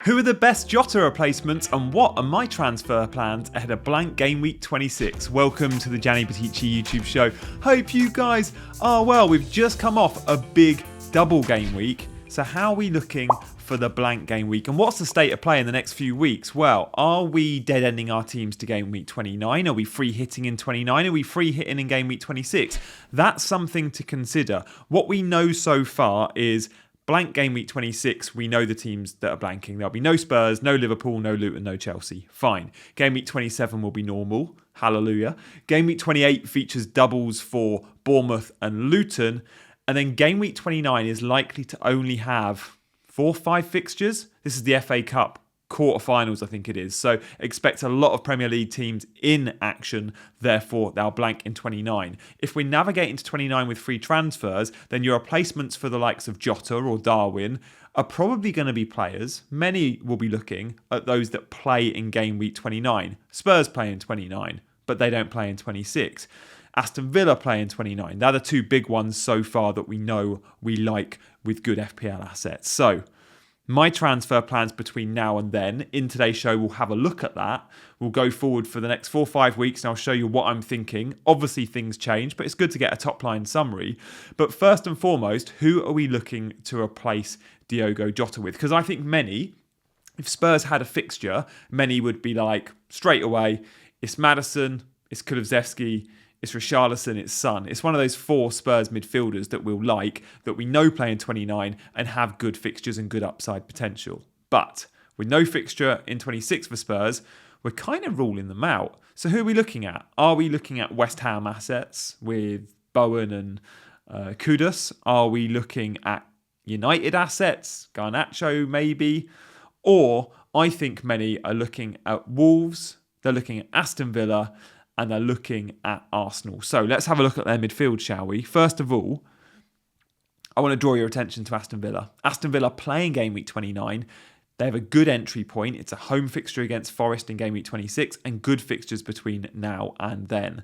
Who are the best Jota replacements and what are my transfer plans ahead of blank game week 26? Welcome to the Gianni YouTube show. Hope you guys are well. We've just come off a big double game week. So how are we looking for the blank game week? And what's the state of play in the next few weeks? Well, are we dead ending our teams to game week 29? Are we free hitting in 29? Are we free hitting in game week 26? That's something to consider. What we know so far is blank game week 26, we know the teams that are blanking. There'll be no Spurs, no Liverpool, no Luton, no Chelsea. Fine. Game week 27 will be normal. Hallelujah. Game week 28 features doubles for Bournemouth and Luton. And then game week 29 is likely to only have 4 or 5 fixtures. This is the FA Cup quarterfinals, I think it is. So expect a lot of Premier League teams in action. Therefore, they'll blank in 29. If we navigate into 29 with free transfers, then your replacements for the likes of Jota or Darwin are probably going to be players. Many will be looking at those that play in game week 29. Spurs play in 29, but they don't play in 26. Aston Villa play in 29. They're the two big ones so far that we know we like with good FPL assets. So my transfer plans between now and then. In today's show, we'll have a look at that. We'll go forward for the next 4 or 5 weeks and I'll show you what I'm thinking. Obviously, things change, but it's good to get a top line summary. But first and foremost, who are we looking to replace Diogo Jota with? Because I think many, if Spurs had a fixture, many would be like, straight away, it's Maddison, it's Kulusevski, it's Richarlison, it's Son. It's one of those 4 Spurs midfielders that we'll like, that we know play in 29 and have good fixtures and good upside potential. But with no fixture in 26 for Spurs, we're kind of ruling them out. So who are we looking at? Are we looking at West Ham assets with Bowen and Kudus? Are we looking at United assets? Garnacho maybe? Or I think many are looking at Wolves, they're looking at Aston Villa, and they're looking at Arsenal. So let's have a look at their midfield, shall we? First of all, I want to draw your attention to Aston Villa. Aston Villa playing game week 29. They have a good entry point. It's a home fixture against Forest in game week 26 and good fixtures between now and then.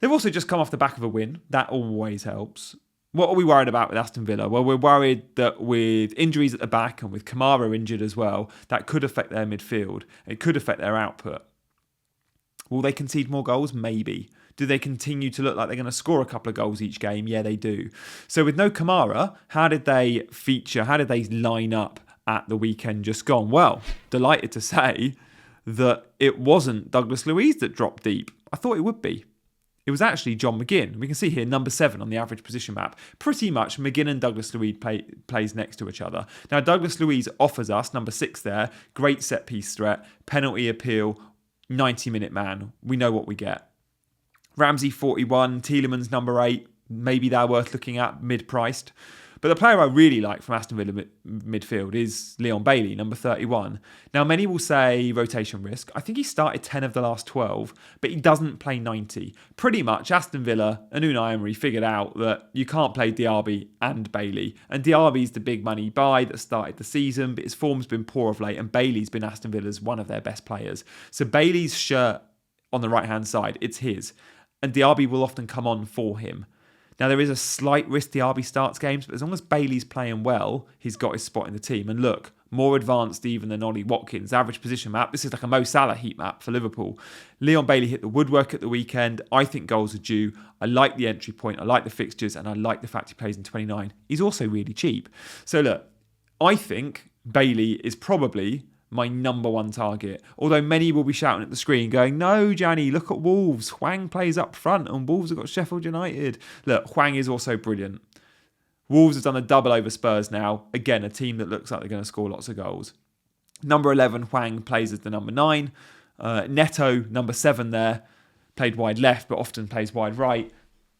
They've also just come off the back of a win. That always helps. What are we worried about with Aston Villa? Well, we're worried that with injuries at the back and with Kamara injured as well, that could affect their midfield. It could affect their output. Will they concede more goals? Maybe. Do they continue to look like they're going to score a couple of goals each game? Yeah, they do. So with no Kamara, how did they feature? How did they line up at the weekend just gone? Well, delighted to say that it wasn't Douglas Luiz that dropped deep. I thought it would be. It was actually John McGinn. We can see here number 7 on the average position map. Pretty much McGinn and Douglas Luiz plays next to each other. Now, Douglas Luiz offers us, number 6 there, great set-piece threat, penalty appeal, 90-minute man. We know what we get. Ramsey 41, Tielemans number 8. Maybe they're worth looking at, mid-priced. But the player I really like from Aston Villa midfield is Leon Bailey, number 31. Now, many will say rotation risk. I think he started 10 of the last 12, but he doesn't play 90. Pretty much, Aston Villa and Unai Emery figured out that you can't play Diaby and Bailey. And Diaby's the big money buy that started the season, but his form's been poor of late, and Bailey's been Aston Villa's one of their best players. So Bailey's shirt on the right-hand side, it's his. And Diaby will often come on for him. Now, there is a slight risk Diaby starts games, but as long as Bailey's playing well, he's got his spot in the team. And look, more advanced even than Ollie Watkins. Average position map. This is like a Mo Salah heat map for Liverpool. Leon Bailey hit the woodwork at the weekend. I think goals are due. I like the entry point. I like the fixtures. And I like the fact he plays in 29. He's also really cheap. So look, I think Bailey is probably my number 1 target. Although many will be shouting at the screen going, no, Gianni, look at Wolves. Hwang plays up front and Wolves have got Sheffield United. Look, Hwang is also brilliant. Wolves have done a double over Spurs now. Again, a team that looks like they're going to score lots of goals. Number 11, Hwang plays as the number 9. Neto, number 7 there, played wide left, but often plays wide right.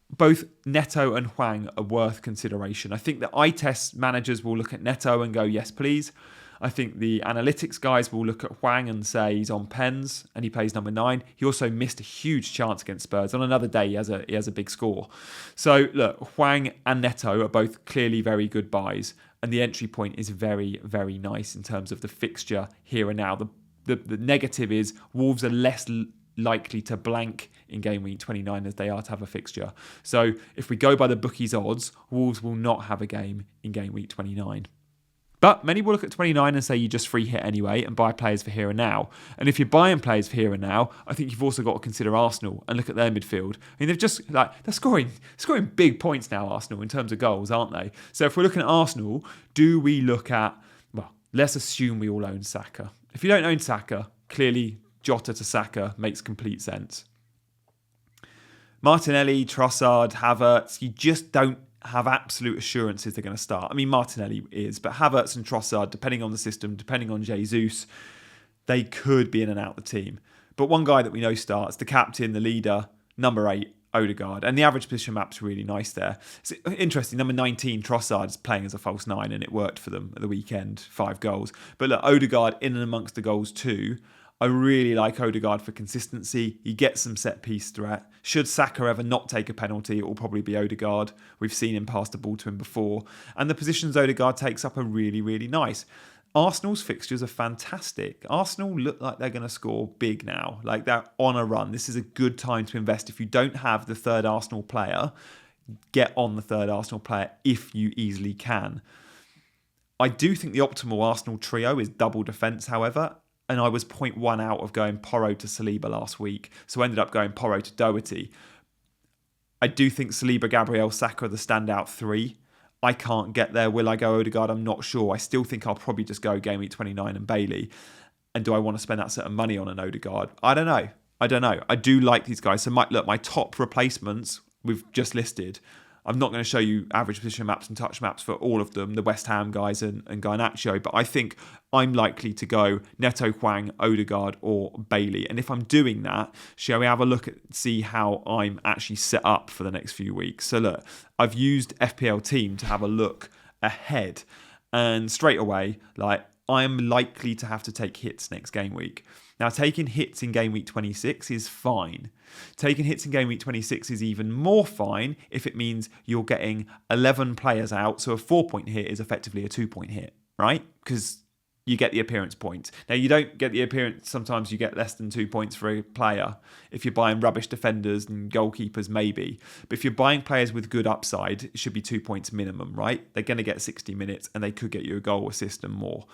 Both Neto and Hwang are worth consideration. I think that eye test managers will look at Neto and go, yes, please. I think the analytics guys will look at Hwang and say he's on pens and he plays number 9. He also missed a huge chance against Spurs. On another day, he has a big score. So look, Hwang and Neto are both clearly very good buys. And the entry point is very, very nice in terms of the fixture here and now. The negative is Wolves are less likely to blank in game week 29 as they are to have a fixture. So if we go by the bookies odds, Wolves will not have a game in game week 29. But many will look at 29 and say you just free hit anyway and buy players for here and now. And if you're buying players for here and now, I think you've also got to consider Arsenal and look at their midfield. I mean, they're scoring big points now, Arsenal, in terms of goals, aren't they? So if we're looking at Arsenal, do we look at, well, let's assume we all own Saka. If you don't own Saka, clearly Jota to Saka makes complete sense. Martinelli, Trossard, Havertz, you just don't have absolute assurances they're going to start. I mean, Martinelli is, but Havertz and Trossard, depending on the system, depending on Jesus, they could be in and out the team. But one guy that we know starts, the captain, the leader, number 8, Odegaard. And the average position map's really nice there. It's interesting, number 19, Trossard, is playing as a false 9, and it worked for them at the weekend, 5 goals. But look, Odegaard in and amongst the goals too. I really like Odegaard for consistency. He gets some set-piece threat. Should Saka ever not take a penalty, it will probably be Odegaard. We've seen him pass the ball to him before. And the positions Odegaard takes up are really, really nice. Arsenal's fixtures are fantastic. Arsenal look like they're going to score big now. Like they're on a run. This is a good time to invest. If you don't have the third Arsenal player, get on the third Arsenal player if you easily can. I do think the optimal Arsenal trio is double defence, however. And I was 0.1 out of going Porro to Saliba last week. So I ended up going Porro to Doherty. I do think Saliba, Gabriel, Saka are the standout 3. I can't get there. Will I go Odegaard? I'm not sure. I still think I'll probably just go Gameweek 29 and Bailey. And do I want to spend that sort of money on an Odegaard? I don't know. I do like these guys. So my top replacements we've just listed. I'm not going to show you average position maps and touch maps for all of them, the West Ham guys and Garnacho, but I think I'm likely to go Neto, Hwang, Odegaard or Bailey. And if I'm doing that, shall we have a look at see how I'm actually set up for the next few weeks? So look, I've used FPL Team to have a look ahead, and straight away, I'm likely to have to take hits next game week. Now, taking hits in game week 26 is fine. Taking hits in game week 26 is even more fine if it means you're getting 11 players out. So a 4-point hit is effectively a 2-point hit, right? Because you get the appearance points. Now, you don't get the appearance. Sometimes you get less than 2 points for a player. If you're buying rubbish defenders and goalkeepers, maybe. But if you're buying players with good upside, it should be 2 points minimum, right? They're going to get 60 minutes and they could get you a goal, assist and more.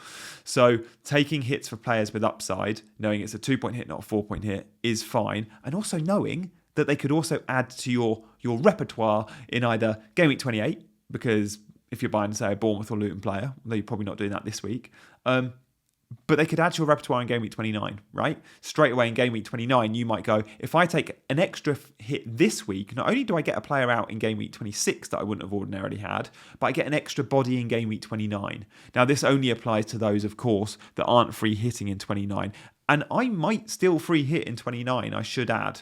So taking hits for players with upside, knowing it's a 2-point hit, not a 4-point hit, is fine. And also knowing that they could also add to your repertoire in either Game Week 28, because if you're buying, say, a Bournemouth or Luton player, though you're probably not doing that this week. But they could add to your repertoire in Game Week 29, right? Straight away in Game Week 29, you might go, if I take an extra hit this week, not only do I get a player out in Game Week 26 that I wouldn't have ordinarily had, but I get an extra body in Game Week 29. Now, this only applies to those, of course, that aren't free hitting in 29. And I might still free hit in 29, I should add.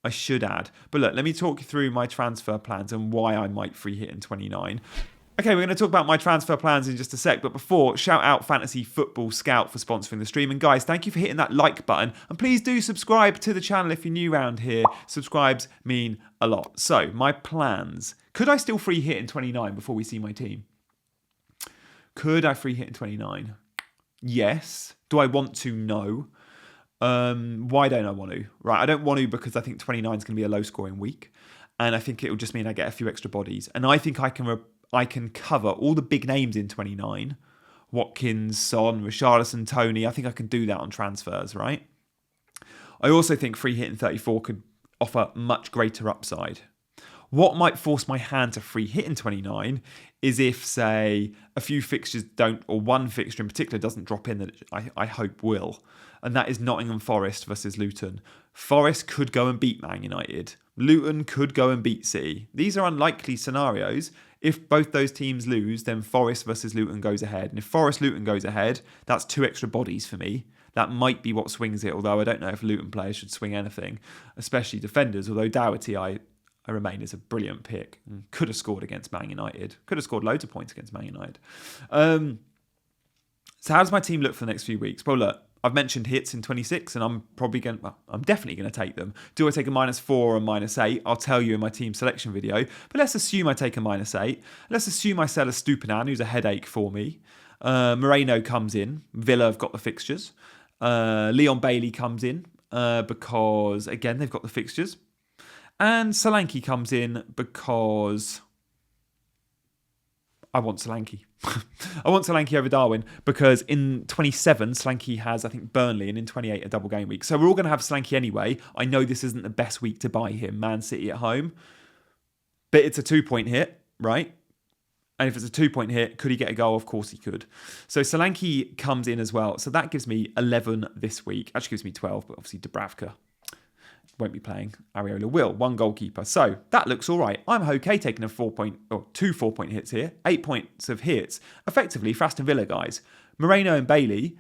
But look, let me talk you through my transfer plans and why I might free hit in 29. Okay, we're going to talk about my transfer plans in just a sec, but before, shout out Fantasy Football Scout for sponsoring the stream. And guys, thank you for hitting that like button. And please do subscribe to the channel if you're new around here. Subscribes mean a lot. So, my plans. Could I still free hit in 29 before we see my team? Could I free hit in 29? Yes. Do I want to? No. Why don't I want to? Right, I don't want to because I think 29 is going to be a low-scoring week. And I think it will just mean I get a few extra bodies. And I think I can cover all the big names in 29. Watkins, Son, Richarlison, Tony. I think I can do that on transfers, right? I also think free hit in 34 could offer much greater upside. What might force my hand to free hit in 29 is if, say, a few fixtures don't, or one fixture in particular doesn't drop in that I hope will. And that is Nottingham Forest versus Luton. Forest could go and beat Man United. Luton could go and beat City. These are unlikely scenarios. If both those teams lose, then Forest versus Luton goes ahead. And if Forest-Luton goes ahead, that's 2 extra bodies for me. That might be what swings it, although I don't know if Luton players should swing anything, especially defenders. Although Doherty, I remain as a brilliant pick. Could have scored against Man United. Could have scored loads of points against Man United. So how does my team look for the next few weeks? Well, look, I've mentioned hits in 26, and I'm definitely going to take them. Do I take a -4 or a -8? I'll tell you in my team selection video. But let's assume I take a -8. Let's assume I sell a Stupinan, who's a headache for me. Moreno comes in. Villa have got the fixtures. Leon Bailey comes in because, again, they've got the fixtures. And Solanke comes in because I want Solanke. I want Solanke over Darwin because in 27, Solanke has, I think, Burnley, and in 28, a double game week. So we're all going to have Solanke anyway. I know this isn't the best week to buy him, Man City at home, but it's a 2-point hit, right? And if it's a 2-point hit, could he get a goal? Of course he could. So Solanke comes in as well. So that gives me 11 this week. Actually gives me 12, but obviously Dubravka won't be playing. Areola will. 1 goalkeeper. So that looks all right. I'm okay taking 2 4-point hits here. 8 points of hits. Effectively, for Aston Villa guys, Moreno and Bailey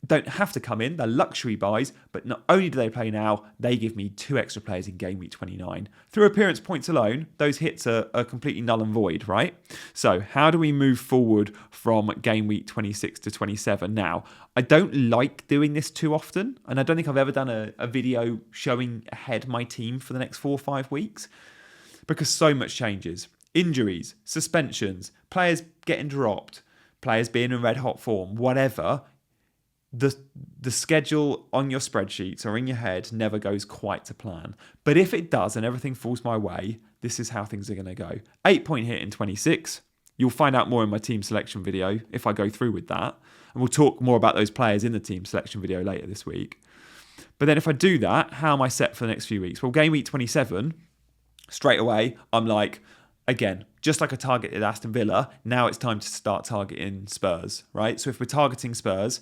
don't have to come in. They're luxury buys, but not only do they play now, they give me 2 extra players in game week 29. Through appearance points alone, those hits are completely null and void, right? So how do we move forward from game week 26 to 27? Now, I don't like doing this too often, and I don't think I've ever done a video showing ahead my team for the next 4 or 5 weeks, because so much changes. Injuries, suspensions, players getting dropped, players being in red hot form, whatever. The schedule on your spreadsheets or in your head never goes quite to plan. But if it does and everything falls my way, this is how things are going to go. 8-point hit in 26. You'll find out more in my team selection video if I go through with that. And we'll talk more about those players in the team selection video later this week. But then if I do that, how am I set for the next few weeks? Well, game week 27, straight away, I'm like, again, just like I targeted Aston Villa, now it's time to start targeting Spurs, right? So if we're targeting Spurs,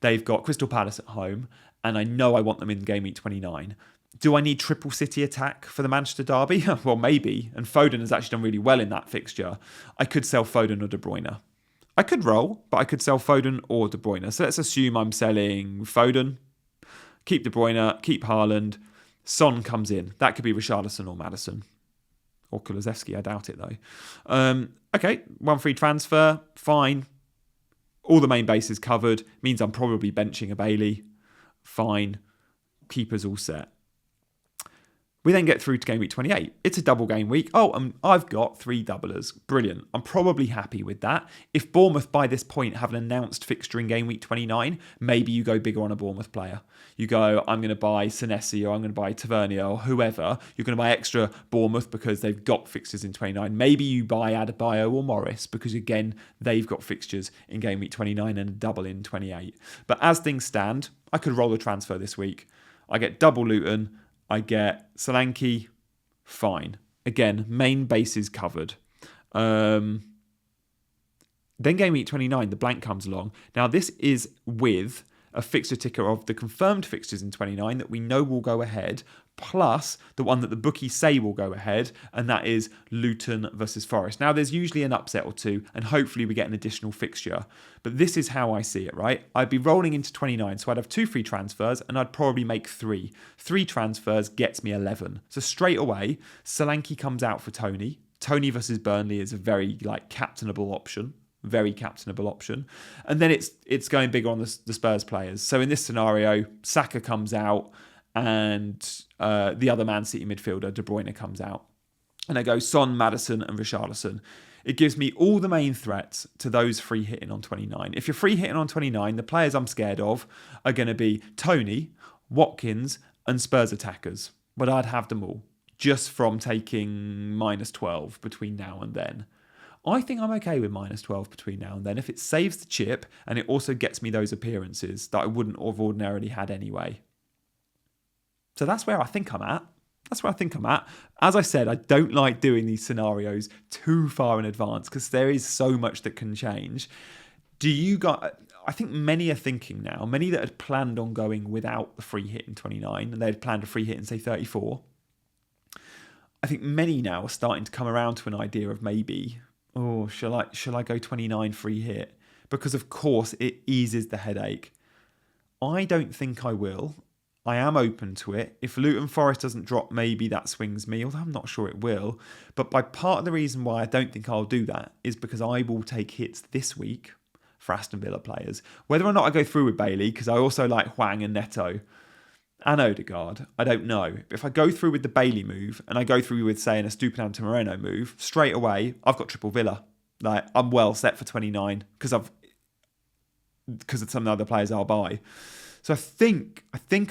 they've got Crystal Palace at home, and I know I want them in game week 29. Do I need triple City attack for the Manchester derby? Well, maybe. And Foden has actually done really well in that fixture. I could sell Foden or De Bruyne. I could roll, but I could sell Foden or De Bruyne. So let's assume I'm selling Foden, keep De Bruyne, keep Haaland. Son comes in. That could be Richarlison or Maddison. Or Kulusevski, I doubt it though. Okay, 1 free transfer, fine. All the main bases covered. Means I'm probably benching a Bailey. Fine. Keepers all set. We then get through to game week 28. It's a double game week. Oh, I've got 3 doublers. Brilliant. I'm probably happy with that. If Bournemouth by this point have an announced fixture in game week 29, maybe you go bigger on a Bournemouth player. You go, I'm going to buy Senesi or I'm going to buy Tavernier or whoever. You're going to buy extra Bournemouth because they've got fixtures in 29. Maybe you buy Adebayo or Morris because, again, they've got fixtures in game week 29 and a double in 28. But as things stand, I could roll a transfer this week. I get double Luton. I get Solanke, fine. Again, main bases covered. Then game week 29, the blank comes along. Now, this is with a fixture ticker of the confirmed fixtures in 29 that we know will go ahead, plus the one that the bookies say will go ahead, and that is Luton versus Forest. Now, there's usually an upset or two, and hopefully we get an additional fixture. But this is how I see it, right? I'd be rolling into 29, so I'd have 2 free transfers, and I'd probably make 3. 3 transfers gets me 11. So straight away, Solanke comes out for Tony. Tony versus Burnley is a very captainable option. Very captainable option. And then it's going bigger on the Spurs players. So in this scenario, Saka comes out and the other Man City midfielder, De Bruyne, comes out. And I go Son, Maddison and Richarlison. It gives me all the main threats to those free hitting on 29. If you're free hitting on 29, the players I'm scared of are going to be Tony, Watkins and Spurs attackers. But I'd have them all just from taking -12 between now and then. I think I'm okay with -12 between now and then if it saves the chip and it also gets me those appearances that I wouldn't have ordinarily had anyway. So that's where I think I'm at. As I said, I don't like doing these scenarios too far in advance because there is so much that can change. I think many are thinking now, many that had planned on going without the free hit in 29 and they had planned a free hit in, say, 34. I think many now are starting to come around to an idea of maybe, shall I go 29 free hit? Because of course it eases the headache. I don't think I will. I am open to it. If Luton Forest doesn't drop, maybe that swings me, although I'm not sure it will. But by part of the reason why I don't think I'll do that is because I will take hits this week for Aston Villa players. Whether or not I go through with Bailey, because I also like Hwang and Neto and Odegaard, I don't know. But if I go through with the Bailey move and I go through with, say, an Estupiñán to Moreno move, straight away, I've got triple Villa. I'm well set for 29 because of some of the other players I'll buy. So I think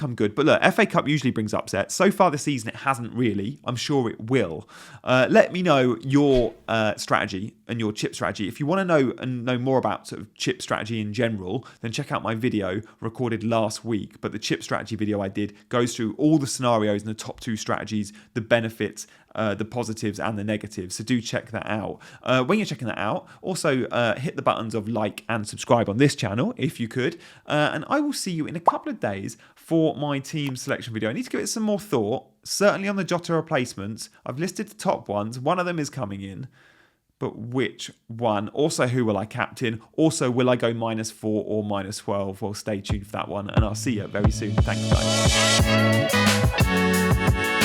I'm good. But look, FA Cup usually brings upsets. So far this season, it hasn't really. I'm sure it will. Let me know your strategy and your chip strategy. If you want to know more about sort of chip strategy in general, then check out my video recorded last week. But the chip strategy video I did goes through all the scenarios and the top 2 strategies, the benefits, the positives and the negatives. So do check that out. When you're checking that out, also hit the buttons of like and subscribe on this channel if you could. And I will see you in a couple of days for my team selection video. I need to give it some more thought. Certainly on the Jota replacements, I've listed the top ones. One of them is coming in. But which one? Also, who will I captain? Also, will I go -4 or -12? Well, stay tuned for that one. And I'll see you very soon. Thanks, guys.